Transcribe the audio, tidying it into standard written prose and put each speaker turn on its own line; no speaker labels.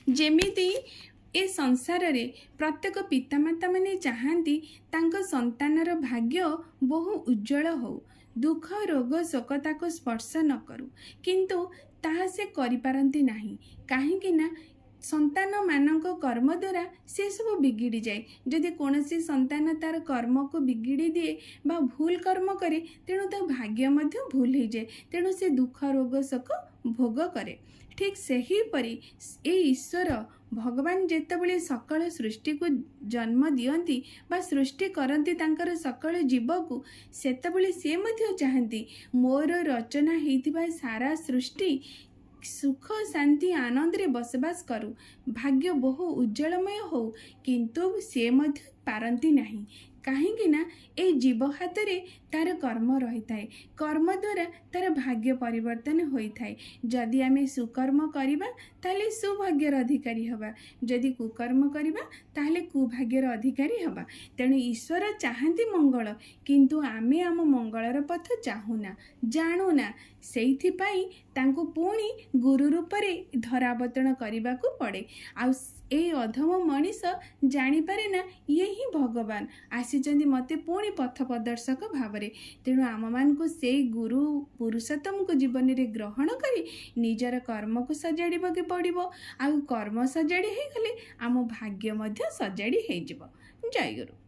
जेमिति ए संसार रे प्रत्येक पितामाता माने चाहती तांको संतानर भाग्य बहु उज्जवल हो, दुख रोग शोक ताको स्पर्श न करू, किंतु ताहा से करि पारंती नाही। काहेकि ना संतान मानक कर्म द्वारा से सब बिगिड़ी जाए। जदि कौनसी संतान तार कर्म को बिगिड़ी दिए बा भूल कर्म करे, तेणु ता भाग्य मध्य भूल हो जाए, तेणु से दुख रोग शोक भोग करे। ठीक सही परी ए ईश्वर भगवान जेतेबेले सकल सृष्टि को जन्म दियंती बा सृष्टि करती तांकर सकल जीव को, सेतेबेले से मध्य चाहती मोर रचना हेतिबा सारा सृष्टि सुख शांति आनंद रे बसबास करू, भाग्य बहु उज्जवलमय हो, किंतु से मध्य पारंती नहीं। काहेकि ना ए जीव हाथ रे तार कर्म रही थाए, कर्म द्वारा तार भाग्य परिवर्तन होई थाए। जदि आमे सुकर्म करिबा ताले सौभाग्यर अधिकारी हबा, जदि कुकर्म करिबा ताले कुभाग्यर अधिकारी हबा। तेणु ईश्वर चाहती मंगल, किंतु आमे आम मंगलर पथ चाहुना, जानुना। सेइथिपाई तांको पुणी गुरु रूप रे धरावतरण करिबाकू पड़े। आ ए अधम मनीष जानी पारे ना ये ही भगवान आसीचंदी मते पुणी पथ प्रदर्शक भावरे। तेणु आम मान को से गुरु पुरुषोत्तम को जीवन रे ग्रहण करी निजर कर्म को सजाड़िबा के पड़िबो। आ कर्म सजाड़ी हे गले आम भाग्य मध्य सजाड़ी हे जिवो। जय गुरु।